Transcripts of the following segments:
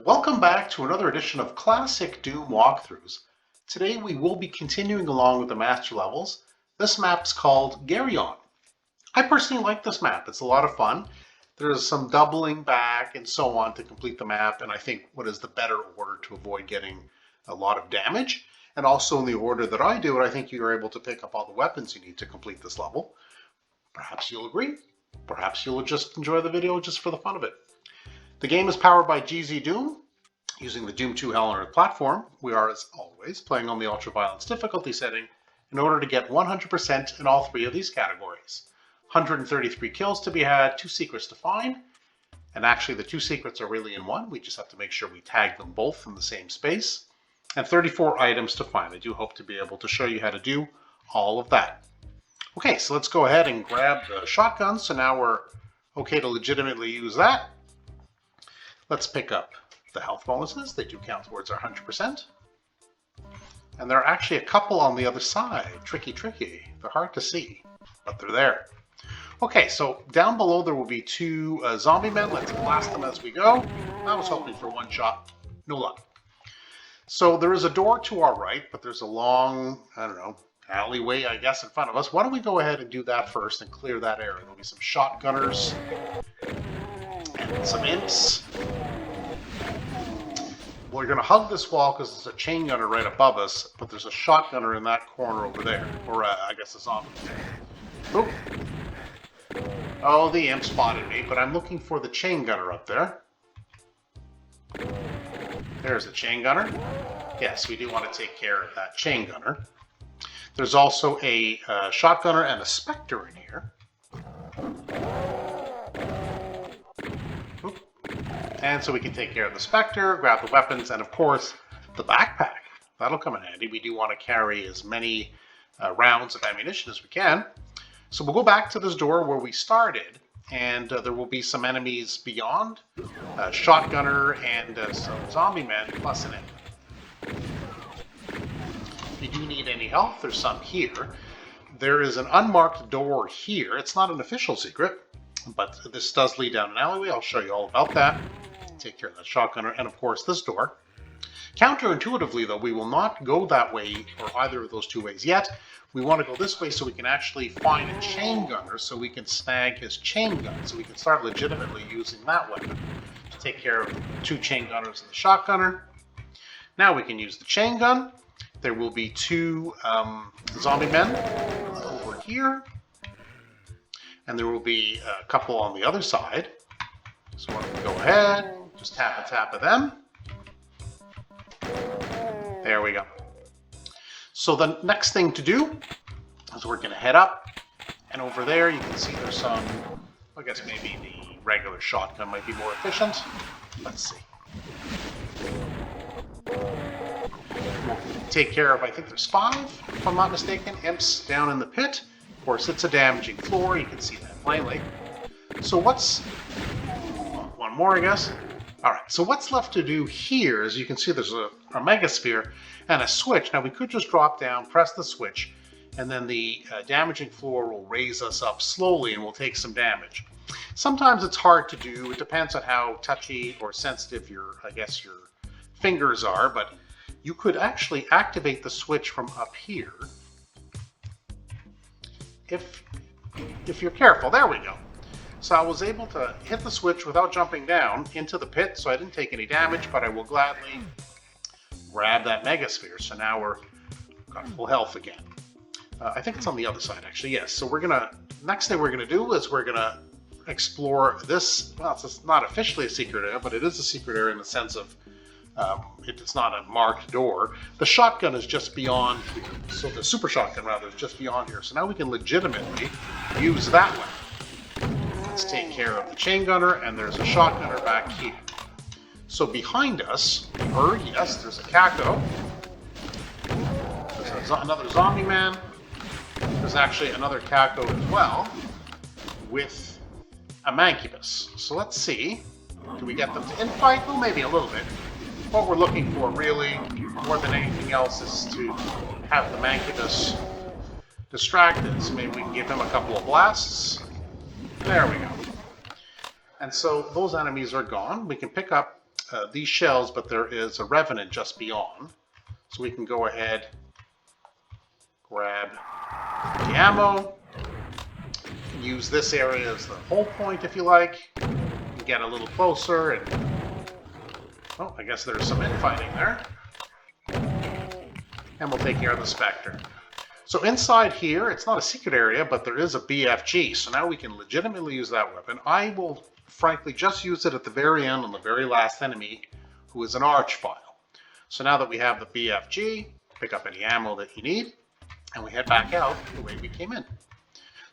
Welcome back to another edition of Classic Doom Walkthroughs. Today we will be continuing along with the master levels. This map's called Geryon. I personally like this map. It's a lot of fun. There's some doubling back and so on to complete the map, and I think what is the better order to avoid getting a lot of damage. And also in the order that I do it, I think you're able to pick up all the weapons you need to complete this level. Perhaps you'll agree. Perhaps you'll just enjoy the video just for the fun of it. The game is powered by GZDoom, using the Doom 2 Hell on Earth platform. We are, as always, playing on the ultra-violence difficulty setting in order to get 100% in all three of these categories. 133 kills to be had, 2 secrets to find, and actually the 2 secrets are really in one. We just have to make sure we tag them both in the same space, and 34 items to find. I do hope to be able to show you how to do all of that. Okay, so let's go ahead and grab the shotgun. So now we're okay to legitimately use that. Let's pick up the health bonuses. They do count towards our 100%. And there are actually a couple on the other side. Tricky. They're hard to see, but they're there. Okay, so down below there will be 2 zombie men. Let's blast them as we go. I was hoping for one shot. No luck. So there is a door to our right, but there's a long, alleyway, I guess, in front of us. Why don't we go ahead and do that first and clear that area? There'll be some shotgunners and some imps. We're going to hug this wall because there's a chain gunner right above us, but there's a shotgunner in that corner over there. Or, I guess a zombie. Oop. Oh, the imp spotted me, but I'm looking for the chain gunner up there. There's the chain gunner. Yes, we do want to take care of that chain gunner. There's also a shotgunner and a spectre in here. Oop. And so we can take care of the spectre, grab the weapons, and of course, the backpack. That'll come in handy. We do want to carry as many rounds of ammunition as we can. So we'll go back to this door where we started, and there will be some enemies beyond. A shotgunner and some zombie men, plus an imp. If you do need any help, there's some here. There is an unmarked door here. It's not an official secret, but this does lead down an alleyway. I'll show you all about that. Take care of that shotgunner, and of course this door. Counterintuitively, though, we will not go that way or either of those 2 ways yet. We want to go this way so we can actually find a chain gunner so we can snag his chain gun, so we can start legitimately using that weapon to take care of the 2 chain gunners and the shotgunner. Now we can use the chain gun. There will be 2 zombie men over here, and there will be a couple on the other side. So why don't we go ahead, just tap of them. There we go. So the next thing to do is we're going to head up, and over there you can see there's some, I guess maybe the regular shotgun might be more efficient. Let's see. We'll take care of, I think there's 5, if I'm not mistaken, imps down in the pit. Of course, it's a damaging floor. You can see that plainly. So what's... one more, I guess. All right, so what's left to do here is you can see there's a megasphere and a switch. Now we could just drop down, press the switch, and then the damaging floor will raise us up slowly and we'll take some damage. Sometimes it's hard to do. It depends on how touchy or sensitive your fingers are, but you could actually activate the switch from up here if you're careful. There we go. So I was able to hit the switch without jumping down into the pit, so I didn't take any damage, but I will gladly grab that megasphere. So now we're got full health again. I think it's on the other side, actually. Yes. So next thing we're gonna do is we're gonna explore this. Well, it's not officially a secret area, but it is a secret area in the sense of it's not a marked door. The shotgun is just beyond here. So the super shotgun, rather, is just beyond here. So now we can legitimately use that one. Let's take care of the chain gunner, and there's a shotgunner back here. So behind us, yes, there's a Kako. There's another zombie man. There's actually another Kako as well, with a Mancubus. So let's see. Do we get them to infight? Well, maybe a little bit. What we're looking for, really, more than anything else, is to have the Mancubus distracted. So maybe we can give him a couple of blasts. There we go. And so those enemies are gone. We can pick up these shells, but there is a revenant just beyond. So we can go ahead, grab the ammo, use this area as the hold point if you like, and get a little closer. And oh, I guess there's some infighting there. And we'll take care of the Spectre. So inside here, it's not a secret area, but there is a BFG. So now we can legitimately use that weapon. I will, frankly, just use it at the very end on the very last enemy, who is an Archvile. So now that we have the BFG, pick up any ammo that you need, and we head back out the way we came in.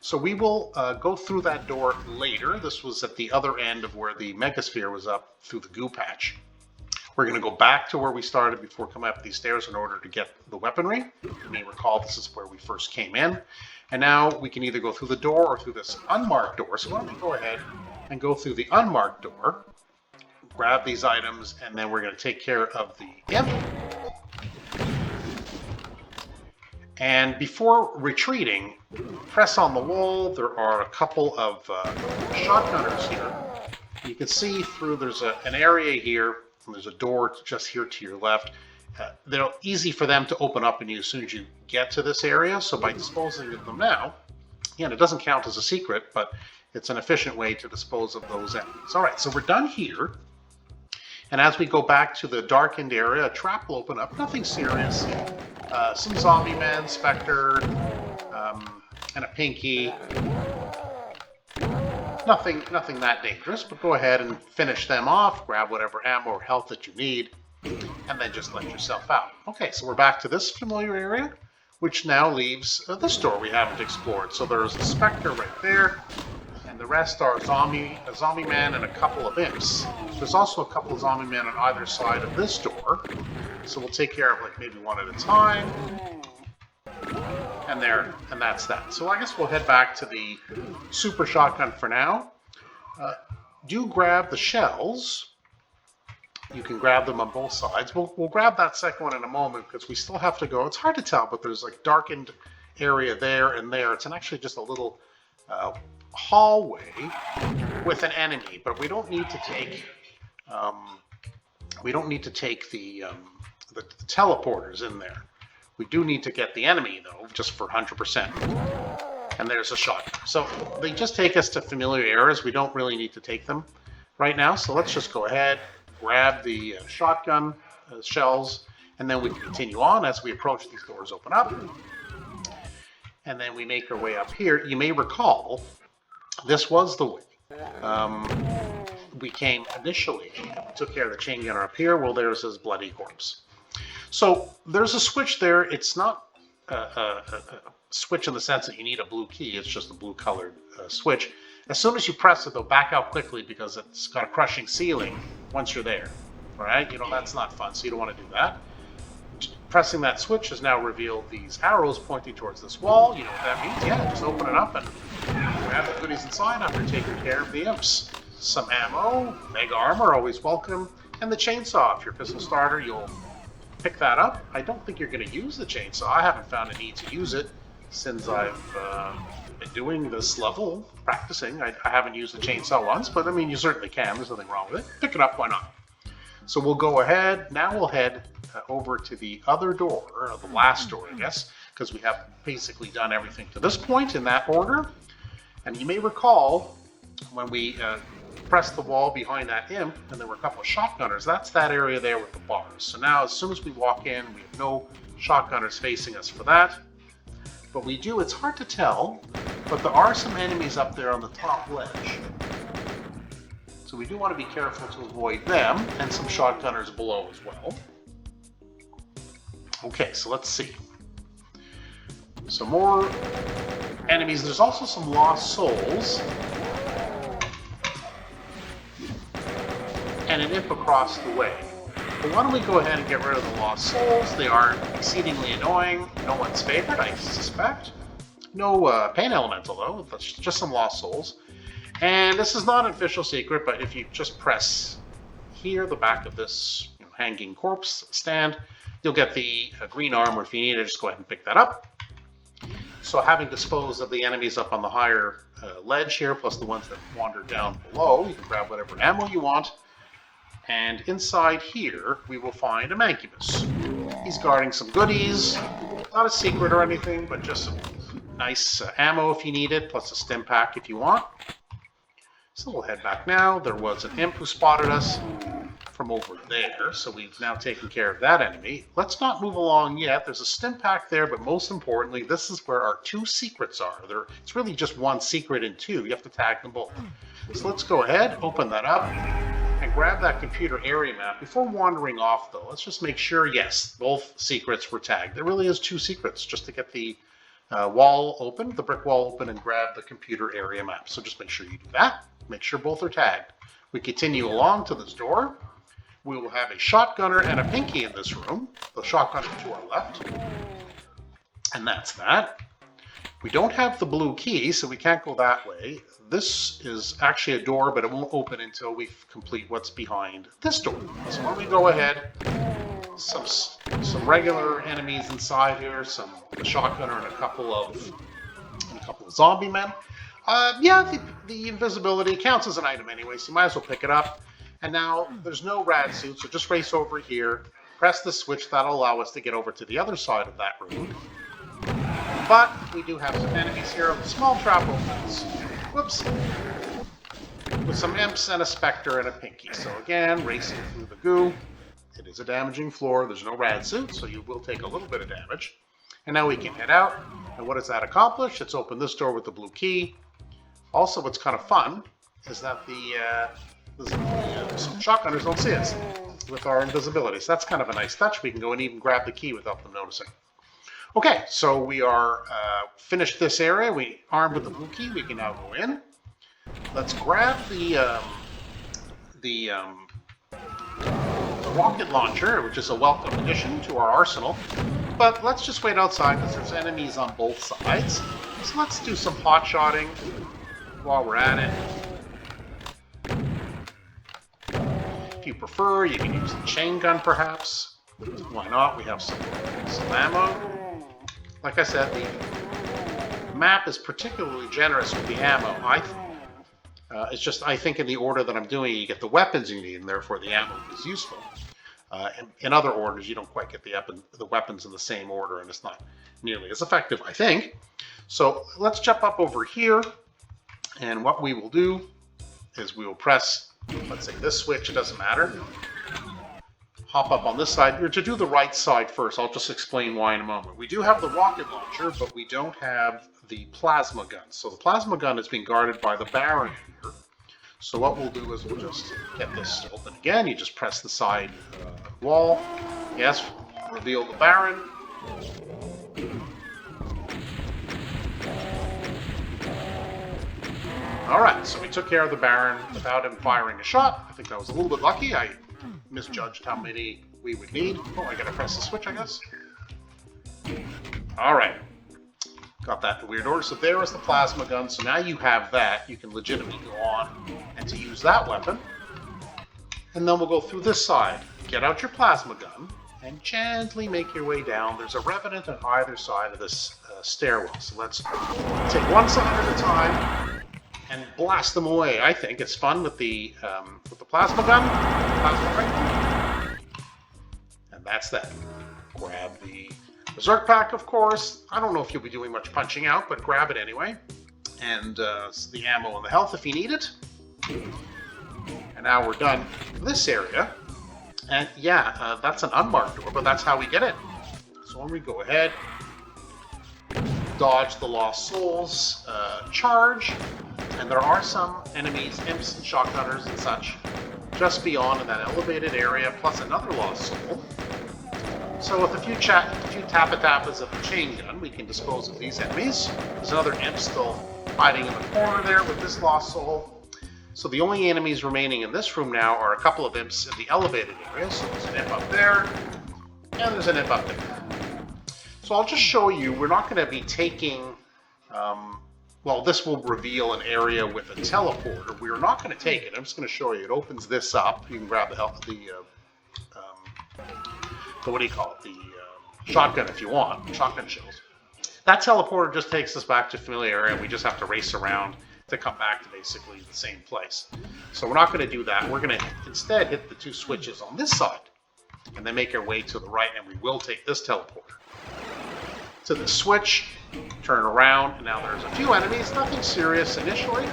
So we will go through that door later. This was at the other end of where the Megasphere was up through the goo patch. We're going to go back to where we started before coming up these stairs in order to get the weaponry. You may recall this is where we first came in. And now we can either go through the door or through this unmarked door. So why don't we go ahead and go through the unmarked door, grab these items, and then we're going to take care of the imp. And before retreating, press on the wall. There are a couple of shotgunners here. You can see through, there's an area here. There's a door just here to your left. They're easy for them to open up on you as soon as you get to this area. So by disposing of them now, again, it doesn't count as a secret, but it's an efficient way to dispose of those enemies. All right, so we're done here. And as we go back to the darkened area, a trap will open up. Nothing serious. Some zombie men, Spectre, and a Pinky. Nothing that dangerous, but go ahead and finish them off, grab whatever ammo or health that you need, and then just let yourself out. Okay, so we're back to this familiar area, which now leaves this door we haven't explored. So there's a Spectre right there, and the rest are a zombie man and a couple of imps. There's also a couple of zombie men on either side of this door, so we'll take care of like maybe one at a time. And that's that. So I guess we'll head back to the super shotgun for now. Do grab the shells. You can grab them on both sides. We'll grab that second one in a moment because we still have to go. It's hard to tell, but there's like darkened area there and there. It's actually just a little hallway with an enemy, but we don't need to take the teleporters in there. We do need to get the enemy, though, just for 100%. And there's a shotgun. So they just take us to familiar areas. We don't really need to take them right now. So let's just go ahead, grab the shotgun shells, and then we can continue on as we approach these doors open up. And then we make our way up here. You may recall, this was the way. We came initially, took care of the chain gunner up here. Well, there's his bloody corpse. So there's a switch there. It's not a switch in the sense that you need a blue key. It's just a blue colored switch. As soon as you press it, they'll back out quickly because it's got a crushing ceiling once you're there. All right, that's not fun, so you don't want to do that. Pressing that switch has now revealed these arrows pointing towards this wall. You know what that means? Yeah, just open it up and grab the goodies inside after taking care of the imps. Some ammo, mega armor, always welcome, and the chainsaw. If you're a pistol starter, you'll pick that up. I don't think you're going to use the chainsaw. I haven't found a need to use it since I've been doing this level, practicing. I haven't used the chainsaw once, but I mean, you certainly can. There's nothing wrong with it. Pick it up, why not? So we'll go ahead. Now we'll head over to the other door, or the last door, I guess, because we have basically done everything to this point in that order. And you may recall when we pressed the wall behind that imp, and there were a couple of shotgunners. That's that area there with the bars. So now as soon as we walk in, we have no shotgunners facing us for that. But we do, it's hard to tell, but there are some enemies up there on the top ledge. So we do want to be careful to avoid them, and some shotgunners below as well. Okay, so let's see. Some more enemies. There's also some lost souls. And an imp across the way. But why don't we go ahead and get rid of the lost souls? They are exceedingly annoying. No one's favorite, I suspect. No pain elemental, though. That's just some lost souls. And this is not an official secret, but if you just press here, the back of this hanging corpse stand, you'll get the green armor. If you need it, just go ahead and pick that up. So having disposed of the enemies up on the higher ledge here, plus the ones that wander down below, you can grab whatever ammo you want. And inside here, we will find a Mancubus. He's guarding some goodies. Not a secret or anything, but just some nice ammo if you need it, plus a stim pack if you want. So we'll head back now. There was an imp who spotted us from over there, so we've now taken care of that enemy. Let's not move along yet. There's a stim pack there, but most importantly, this is where our 2 secrets are. It's really just 1 secret and 2. You have to tag them both. So let's go ahead, open that up, and grab that computer area map. Before wandering off, though, let's just make sure, yes, both secrets were tagged. There really is 2 secrets, just to get the wall open, the brick wall open, and grab the computer area map. So just make sure you do that. Make sure both are tagged. We continue along to this door. We will have a shotgunner and a pinky in this room. The shotgunner to our left. And that's that. We don't have the blue key, so we can't go that way. This is actually a door, but it won't open until we complete what's behind this door. So when we go ahead, some regular enemies inside here, some shotgunner and a couple of zombie men. Yeah, the invisibility counts as an item anyway, so you might as well pick it up. And now there's no rad suit, so just race over here, press the switch. That'll allow us to get over to the other side of that room. But we do have some enemies here. Small trap opens. Whoops. With some imps and a specter and a pinky. So again, racing through the goo. It is a damaging floor. There's no rad suit, so you will take a little bit of damage. And now we can head out. And what does that accomplish? It's open this door with the blue key. Also, what's kind of fun is that some shotgunners don't see us with our invisibility. So that's kind of a nice touch. We can go and even grab the key without them noticing. Okay, so we are finished this area. We armed with the blue key. We can now go in. Let's grab the rocket launcher, which is a welcome addition to our arsenal. But let's just wait outside because there's enemies on both sides. So let's do some pot-shotting while we're at it. If you prefer, you can use the chain gun perhaps. Why not? We have some ammo. Like I said, the map is particularly generous with the ammo. It's just, I think in the order that I'm doing, you get the weapons you need, and therefore the ammo is useful. In other orders, you don't quite get the weapons in the same order, and it's not nearly as effective, I think. So let's jump up over here, and what we will do is we will press, let's say this switch, it doesn't matter. Hop up on this side. You're to do the right side first. I'll just explain why in a moment. We do have the rocket launcher, but we don't have the plasma gun. So the plasma gun is being guarded by the Baron here. So what we'll do is we'll just get this to open again. You just press the side wall. Yes, reveal the Baron. Alright, so we took care of the Baron without him firing a shot. I think that was a little bit lucky. I misjudged how many we would need. Oh, I gotta press the switch, I guess. Alright. Got that in weird order. So there is the plasma gun. So now you have that. You can legitimately go on and to use that weapon. And then we'll go through this side. Get out your plasma gun and gently make your way down. There's a revenant on either side of this stairwell. So let's take one side at a time and blast them away. I think it's fun with the plasma gun, plasma rifle. And that's that. Grab the Berserk pack, of course. I don't know if you'll be doing much punching out, but grab it anyway. And the ammo and the health if you need it. And now we're done with this area. And yeah, that's an unmarked door, but that's how we get it. So when we go ahead, dodge the Lost Souls, charge, and there are some enemies, imps and shotgunners and such, just beyond in that elevated area, plus another Lost Soul. So with a few tappa-tappas of the chain gun, we can dispose of these enemies. There's another imp still hiding in the corner there with this Lost Soul. So the only enemies remaining in this room now are a couple of imps in the elevated area. So there's an imp up there, and there's an imp up there. So I'll just show you, we're not going to be taking, well, this will reveal an area with a teleporter. We're not going to take it. I'm just going to show you. It opens this up. You can grab the what do you call it? The shotgun if you want, shotgun shells. That teleporter just takes us back to familiar area. We just have to race around to come back to basically the same place. So we're not going to do that. We're going to instead hit the 2 switches on this side and then make our way to the right, and we will take this teleporter to the switch, turn around, and now there's a few enemies, nothing serious initially.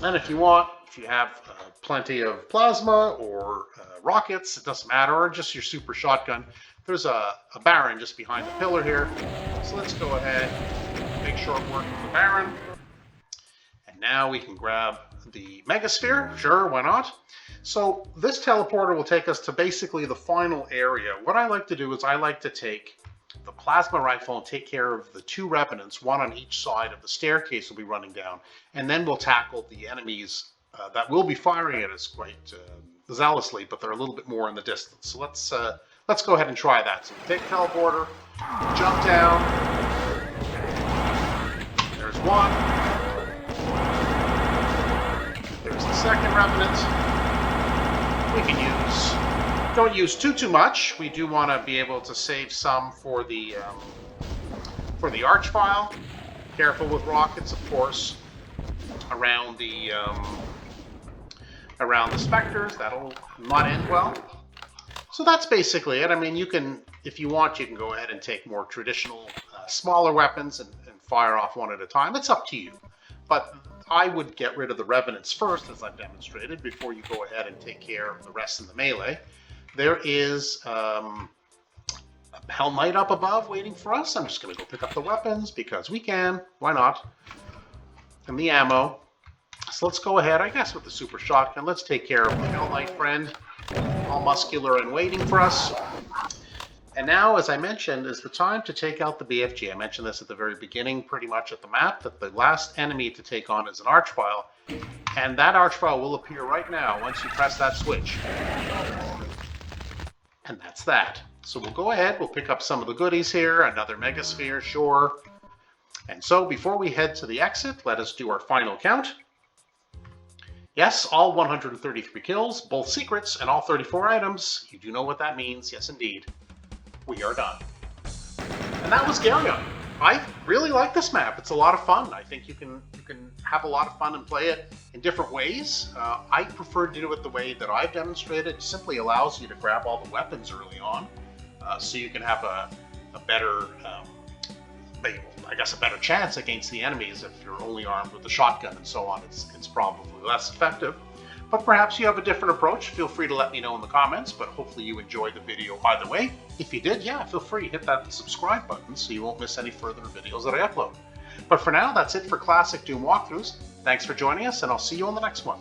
And if you want, if you have plenty of plasma or rockets, it doesn't matter, or just your super shotgun, there's a Baron just behind the pillar here. So let's go ahead, make short work of the Baron. And now we can grab the Megasphere. Sure, why not? So this teleporter will take us to basically the final area. What I like to do is I like to take the plasma rifle and take care of the 2 revenants, one on each side of the staircase we'll be running down, and then we'll tackle the enemies that will be firing at us quite zealously, but they're a little bit more in the distance. So let's go ahead and try that. So we take teleporter, jump down. There's one. There's the second revenant. We can don't use too much. We do want to be able to save some for the archvile. Careful with rockets, of course, around the specters. That'll not end well. So that's basically it. I mean, you can, if you want, you can go ahead and take more traditional, smaller weapons and fire off one at a time. It's up to you. But I would get rid of the revenants first, as I've demonstrated, before you go ahead and take care of the rest in the melee. There is a Hell Knight up above waiting for us. I'm just going to go pick up the weapons because we can. Why not? And the ammo. So let's go ahead, I guess, with the super shotgun. Let's take care of the Hell Knight friend. All muscular and waiting for us. And now, as I mentioned, is the time to take out the BFG. I mentioned this at the very beginning, pretty much at the map, that the last enemy to take on is an archvile. And that archvile will appear right now once you press that switch. And that's that. So we'll go ahead, we'll pick up some of the goodies here, another Megasphere, sure. And so before we head to the exit, let us do our final count. Yes, all 133 kills, both secrets, and all 34 items. You do know what that means, yes indeed. We are done. And that was Geryon. I really like this map. It's a lot of fun. I think you can have a lot of fun and play it in different ways. I prefer to do it the way that I've demonstrated. It simply allows you to grab all the weapons early on, so you can have a better, I guess, a better chance against the enemies. If you're only armed with the shotgun and so on, it's probably less effective. But perhaps you have a different approach. Feel free to let me know in the comments, but hopefully you enjoyed the video either way. If you did, yeah, feel free to hit that subscribe button so you won't miss any further videos that I upload. But for now, that's it for Classic Doom Walkthroughs. Thanks for joining us, and I'll see you on the next one.